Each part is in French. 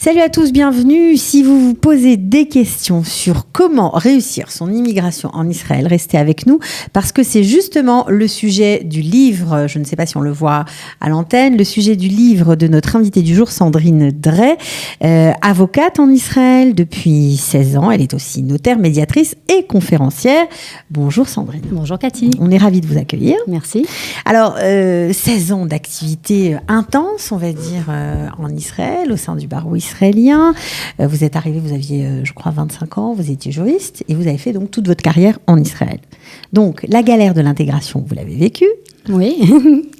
Salut à tous, bienvenue. Si vous vous posez des questions sur comment réussir son immigration en Israël, restez avec nous parce que c'est justement le sujet du livre, je ne sais pas si on le voit à l'antenne, le sujet du livre de notre invitée du jour, Sandrine Drey, avocate en Israël depuis 16 ans. Elle est aussi notaire, médiatrice et conférencière. Bonjour Sandrine. Bonjour Cathy. On est ravis de vous accueillir. Merci. Alors, 16 ans d'activité intense, on va dire, en Israël, au sein du barreau israélien. Vous êtes arrivé, vous aviez, je crois, 25 ans, vous étiez juriste et vous avez fait donc toute votre carrière en Israël. Donc, la galère de l'intégration, vous l'avez vécue. Oui,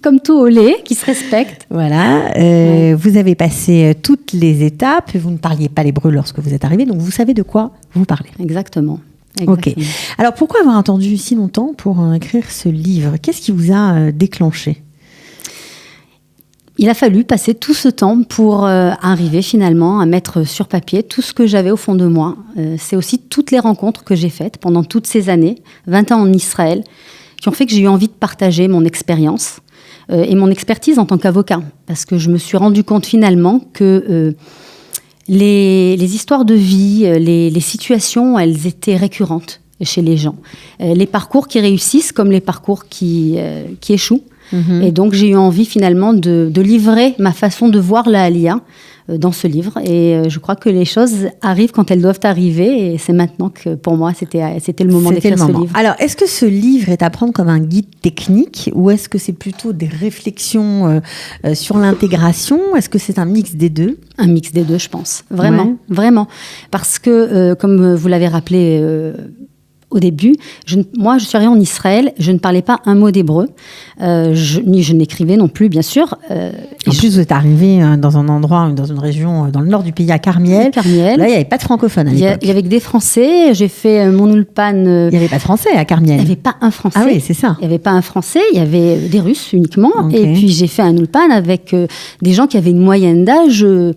comme tout Olé qui se respecte. Voilà, vous avez passé toutes les étapes, vous ne parliez pas l'hébreu lorsque vous êtes arrivé, donc vous savez de quoi vous parlez. Exactement. Ok. Alors, pourquoi avoir attendu si longtemps pour écrire ce livre ? Qu'est-ce qui vous a déclenché ? Il a fallu passer tout ce temps pour arriver finalement à mettre sur papier tout ce que j'avais au fond de moi. C'est aussi toutes les rencontres que j'ai faites pendant toutes ces années, 20 ans en Israël, qui ont fait que j'ai eu envie de partager mon expérience et mon expertise en tant qu'avocat. Parce que je me suis rendu compte finalement que les histoires de vie, les situations, elles étaient récurrentes chez les gens. Les parcours qui réussissent comme les parcours qui échouent. Et donc, j'ai eu envie finalement de livrer ma façon de voir la Aliyah dans ce livre. Et je crois que les choses arrivent quand elles doivent arriver. Et c'est maintenant que, pour moi, c'était le moment d'écrire ce livre. Alors, est-ce que ce livre est à prendre comme un guide technique ou est-ce que c'est plutôt des réflexions sur l'intégration ? Est-ce que c'est un mix des deux ? Un mix des deux, je pense. Vraiment, vraiment. Parce que, comme vous l'avez rappelé au début, moi, je suis arrivée en Israël, je ne parlais pas un mot d'hébreu, ni je n'écrivais non plus, bien sûr. En plus, vous êtes arrivée dans un endroit, dans une région, dans le nord du pays, à Carmiel. Là, il n'y avait pas de francophones à l'époque. Il y avait que des Français. J'ai fait mon ulpan. Il n'y avait pas de Français à Carmiel. Il n'y avait pas un Français. Ah oui, c'est ça. Il n'y avait pas un Français, il y avait des Russes uniquement. Okay. Et puis, j'ai fait un ulpan avec des gens qui avaient une moyenne d'âge de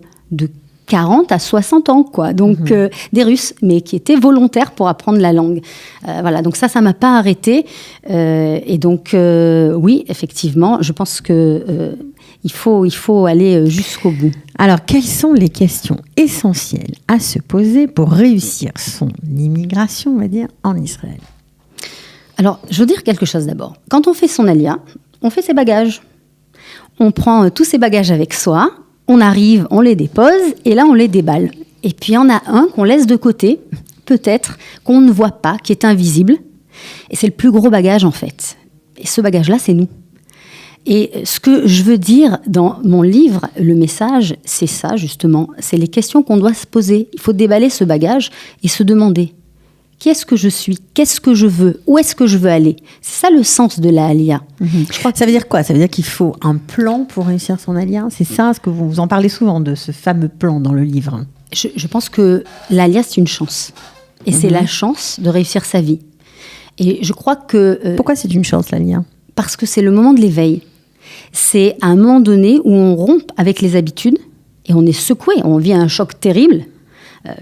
40 à 60 ans, quoi. Donc, des Russes, mais qui étaient volontaires pour apprendre la langue. Voilà, donc ça m'a pas arrêtée. Et donc, oui, effectivement, je pense que il faut aller jusqu'au bout. Alors, quelles sont les questions essentielles à se poser pour réussir son immigration, on va dire, en Israël ? Alors, je veux dire quelque chose d'abord. Quand on fait son Aliyah, on fait ses bagages. On prend tous ses bagages avec soi. On arrive, on les dépose, et là, on les déballe. Et puis, il y en a un qu'on laisse de côté, peut-être, qu'on ne voit pas, qui est invisible. Et c'est le plus gros bagage, en fait. Et ce bagage-là, c'est nous. Et ce que je veux dire dans mon livre, le message, c'est ça, justement. C'est les questions qu'on doit se poser. Il faut déballer ce bagage et se demander qui est-ce que je suis ? Qu'est-ce que je veux ? Où est-ce que je veux aller ? C'est ça le sens de la Aliyah. Je crois que ça veut dire quoi ? Ça veut dire qu'il faut un plan pour réussir son Aliyah ? C'est ça, ce que vous en parlez souvent, de ce fameux plan dans le livre. Je pense que l'Aliyah, c'est une chance. Et c'est la chance de réussir sa vie. Et je crois que... Pourquoi c'est une chance, l'Aliyah ? Parce que c'est le moment de l'éveil. C'est à un moment donné où on rompt avec les habitudes et on est secoué. On vit un choc terrible.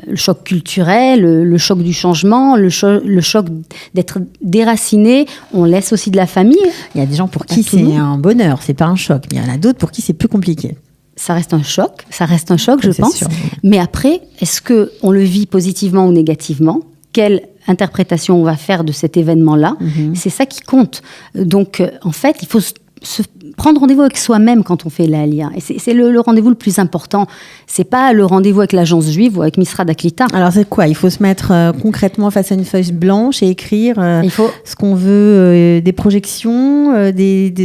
Le choc culturel, le choc du changement, le choc d'être déraciné. On laisse aussi de la famille. Il y a des gens pour qui c'est un bonheur, c'est pas un choc. Mais il y en a d'autres pour qui c'est plus compliqué. Ça reste un choc, je pense. Sûr. Mais après, est-ce qu'on le vit positivement ou négativement ? Quelle interprétation on va faire de cet événement-là ? C'est ça qui compte. Donc, en fait, il faut se prendre rendez-vous avec soi-même quand on fait la Aliyah. Et c'est le rendez-vous le plus important. C'est pas le rendez-vous avec l'agence juive ou avec Misrad Aklita. Alors c'est quoi ? Il faut se mettre concrètement face à une feuille blanche et écrire ce qu'on veut, des projections,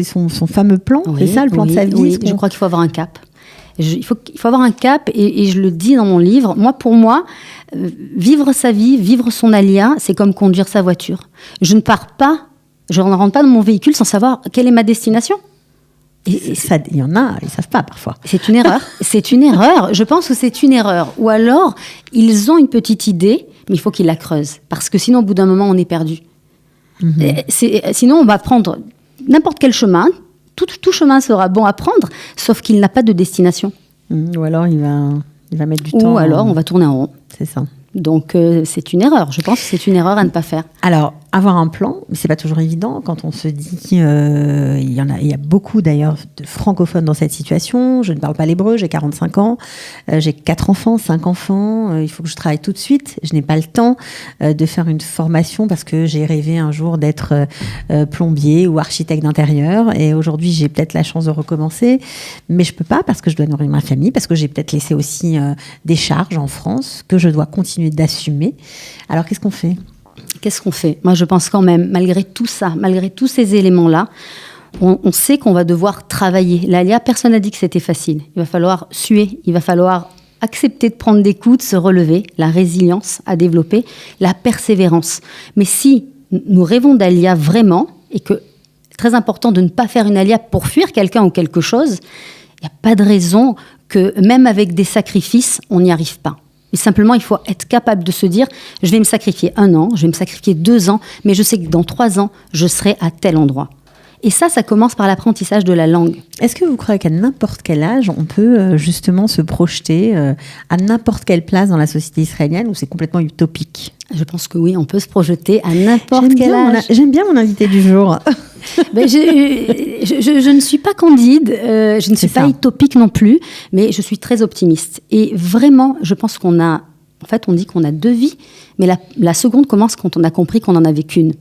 son fameux plan. Oui, c'est ça le plan de sa vie. Oui, je crois qu'il faut avoir un cap. Il faut avoir un cap et je le dis dans mon livre. Pour moi, vivre sa vie, vivre son Aliyah, c'est comme conduire sa voiture. Je ne rentre pas dans mon véhicule sans savoir quelle est ma destination. Et ça, il y en a, ils ne savent pas parfois. C'est une erreur. C'est une erreur. Je pense que c'est une erreur. Ou alors, ils ont une petite idée, mais il faut qu'ils la creusent. Parce que sinon, au bout d'un moment, on est perdu. Sinon, on va prendre n'importe quel chemin. Tout chemin sera bon à prendre, sauf qu'il n'a pas de destination. Ou alors, il va mettre du temps. Ou alors, on va tourner en rond. C'est ça. Donc, c'est une erreur. Je pense que c'est une erreur à ne pas faire. Alors, avoir un plan, mais c'est pas toujours évident quand on se dit il y a beaucoup d'ailleurs de francophones dans cette situation. Je ne parle pas l'hébreu, j'ai 45 ans, j'ai 4 enfants, 5 enfants, il faut que je travaille tout de suite. Je n'ai pas le temps de faire une formation parce que j'ai rêvé un jour d'être plombier ou architecte d'intérieur, et aujourd'hui j'ai peut-être la chance de recommencer, mais je peux pas parce que je dois nourrir ma famille, parce que j'ai peut-être laissé aussi des charges en France que je dois continuer d'assumer. Alors qu'est-ce qu'on fait ? Qu'est-ce qu'on fait ? Moi, je pense quand même, malgré tout ça, malgré tous ces éléments-là, on sait qu'on va devoir travailler. L'ALIA, personne n'a dit que c'était facile. Il va falloir suer, il va falloir accepter de prendre des coups, de se relever, la résilience à développer, la persévérance. Mais si nous rêvons d'ALIA vraiment, et que c'est très important de ne pas faire une ALIA pour fuir quelqu'un ou quelque chose, il n'y a pas de raison que, même avec des sacrifices, on n'y arrive pas. Mais simplement, il faut être capable de se dire, je vais me sacrifier 1 an, je vais me sacrifier 2 ans, mais je sais que dans 3 ans, je serai à tel endroit. Et ça commence par l'apprentissage de la langue. Est-ce que vous croyez qu'à n'importe quel âge, on peut justement se projeter à n'importe quelle place dans la société israélienne, ou c'est complètement utopique ? Je pense que oui, on peut se projeter à n'importe quel âge. J'aime bien mon invité du jour. Ben, je ne suis pas candide, je ne suis pas utopique non plus, mais je suis très optimiste. Et vraiment, je pense qu'on dit qu'on a 2 vies, mais la seconde commence quand on a compris qu'on n'en avait qu'une.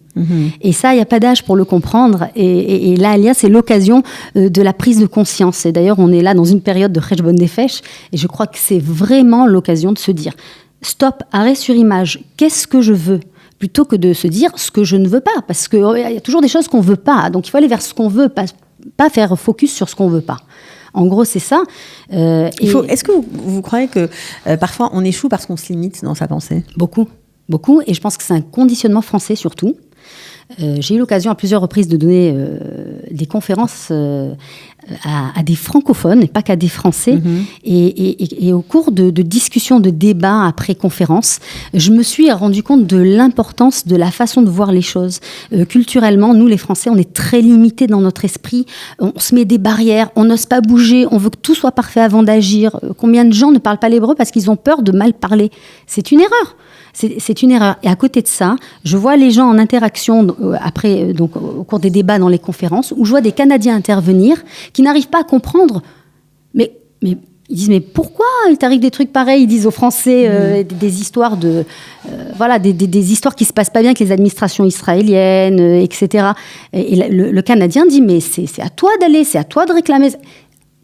Et ça, il n'y a pas d'âge pour le comprendre. Et là, Alia, c'est l'occasion de la prise de conscience. Et d'ailleurs, on est là dans une période de Cheshbon Nefesh, et je crois que c'est vraiment l'occasion de se dire, stop, arrêt sur image, qu'est-ce que je veux ? Plutôt que de se dire ce que je ne veux pas, parce qu'il y a toujours des choses qu'on ne veut pas. Donc, il faut aller vers ce qu'on veut, pas faire focus sur ce qu'on ne veut pas. En gros, c'est ça. Est-ce que vous croyez que parfois on échoue parce qu'on se limite dans sa pensée ? Beaucoup, beaucoup. Et je pense que c'est un conditionnement français surtout. J'ai eu l'occasion à plusieurs reprises de donner des conférences à des francophones, et pas qu'à des Français. Et au cours de discussions, de débats après conférences, je me suis rendu compte de l'importance de la façon de voir les choses. Culturellement, nous les Français, on est très limités dans notre esprit. On se met des barrières, on n'ose pas bouger, on veut que tout soit parfait avant d'agir. Combien de gens ne parlent pas l'hébreu parce qu'ils ont peur de mal parler ? C'est une erreur. C'est une erreur. Et à côté de ça, je vois les gens en interaction après, donc au cours des débats dans les conférences, où je vois des Canadiens intervenir qui n'arrivent pas à comprendre. Mais ils disent, mais pourquoi il t'arrive des trucs pareils ? Ils disent aux Français des histoires des histoires qui se passent pas bien avec les administrations israéliennes, etc. Et le Canadien dit, mais c'est à toi d'aller, c'est à toi de réclamer.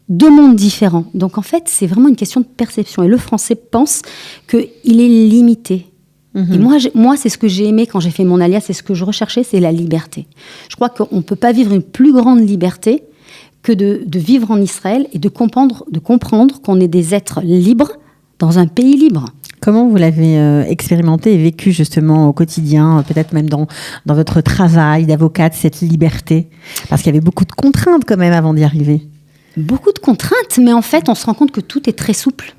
2 mondes différents. Donc en fait, c'est vraiment une question de perception. Et le Français pense qu'il est limité. Et moi, c'est ce que j'ai aimé quand j'ai fait mon ALIA, c'est ce que je recherchais, c'est la liberté. Je crois qu'on ne peut pas vivre une plus grande liberté que de vivre en Israël et de comprendre qu'on est des êtres libres dans un pays libre. Comment vous l'avez expérimenté et vécu justement au quotidien, peut-être même dans votre travail d'avocate, cette liberté ? Parce qu'il y avait beaucoup de contraintes quand même avant d'y arriver. Beaucoup de contraintes, mais en fait, on se rend compte que tout est très souple.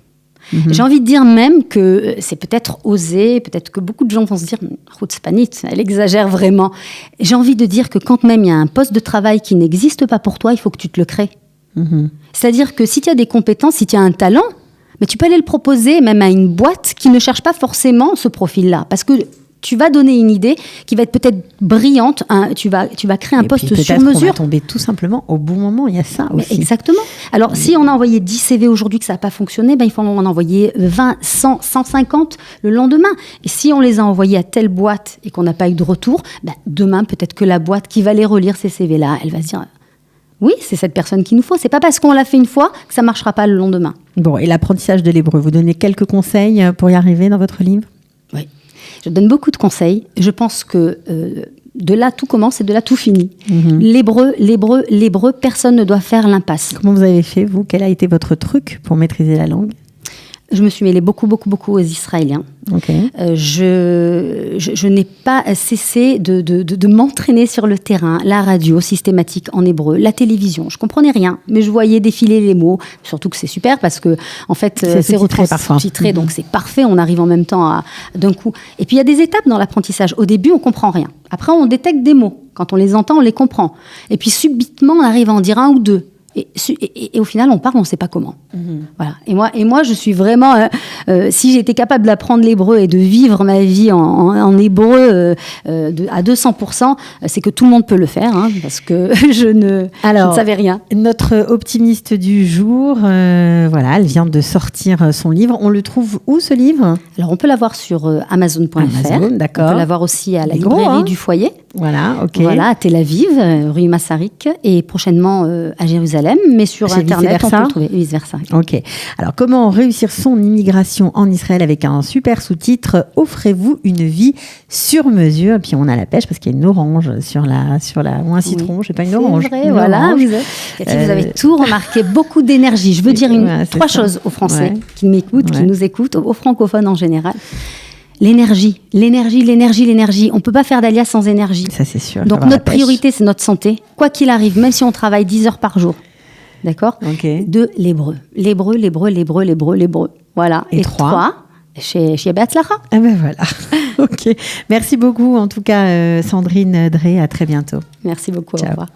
J'ai envie de dire même que c'est peut-être osé, peut-être que beaucoup de gens vont se dire « Chutzpanit, elle exagère vraiment ». J'ai envie de dire que quand même il y a un poste de travail qui n'existe pas pour toi, il faut que tu te le crées. C'est-à-dire que si tu as des compétences, si tu as un talent, mais tu peux aller le proposer même à une boîte qui ne cherche pas forcément ce profil-là. Parce que tu vas donner une idée qui va être peut-être brillante, tu vas créer un poste sur mesure. Peut-être qu'on va tomber tout simplement au bon moment, il y a ça aussi. Mais exactement. Alors, si on a envoyé 10 CV aujourd'hui que ça n'a pas fonctionné, il faut en envoyer 20, 100, 150 le lendemain. Et si on les a envoyés à telle boîte et qu'on n'a pas eu de retour, demain, peut-être que la boîte qui va les relire, ces CV-là, elle va se dire... Oui, c'est cette personne qu'il nous faut. C'est pas parce qu'on l'a fait une fois que ça marchera pas le lendemain. Bon, et l'apprentissage de l'hébreu, vous donnez quelques conseils pour y arriver dans votre livre ? Oui. Je donne beaucoup de conseils. Je pense que de là, tout commence et de là, tout finit. L'hébreu, personne ne doit faire l'impasse. Comment vous avez fait, vous ? Quel a été votre truc pour maîtriser la langue ? Je me suis mêlée beaucoup aux Israéliens. Okay. Je n'ai pas cessé de m'entraîner sur le terrain, la radio systématique en hébreu, la télévision. Je comprenais rien, mais je voyais défiler les mots. Surtout que c'est super parce que en fait c'est retranscrité, donc c'est parfait. On arrive en même temps d'un coup. Et puis il y a des étapes dans l'apprentissage. Au début, on comprend rien. Après, on détecte des mots. Quand on les entend, on les comprend. Et puis subitement, on arrive à en dire 1 ou 2. Et au final, on parle, on ne sait pas comment. Voilà. Et moi, je suis vraiment... si j'étais capable d'apprendre l'hébreu et de vivre ma vie en hébreu à 200%, c'est que tout le monde peut le faire, hein, parce que je ne savais rien. Notre optimiste du jour, voilà, elle vient de sortir son livre. On le trouve où, ce livre ? Alors, on peut l'avoir sur Amazon.fr. D'accord. On peut l'avoir aussi à la librairie du foyer. Voilà, ok. Voilà, à Tel Aviv, rue Massarik, et prochainement à Jérusalem, mais sur Internet, on peut le trouver, vice-versa. Ok. Alors, comment réussir son immigration en Israël avec un super sous-titre « Offrez-vous une vie sur mesure ». Et puis, on a la pêche parce qu'il y a une orange sur la ou un citron, je sais pas, une orange. C'est vrai, voilà. Cathy, vous avez tout remarqué, beaucoup d'énergie. Je veux dire trois choses aux Français qui m'écoutent, qui nous écoutent, aux francophones en général. L'énergie. On ne peut pas faire d'Alia sans énergie. Ça, c'est sûr. Donc, notre priorité, c'est notre santé. Quoi qu'il arrive, même si on travaille 10 heures par jour. D'accord ? De l'hébreu. L'hébreu. Voilà. Et 3, chez Beatzlacha. Ah ben voilà. Ok. Merci beaucoup, en tout cas, Sandrine Drey. À très bientôt. Merci beaucoup. Ciao. Au revoir.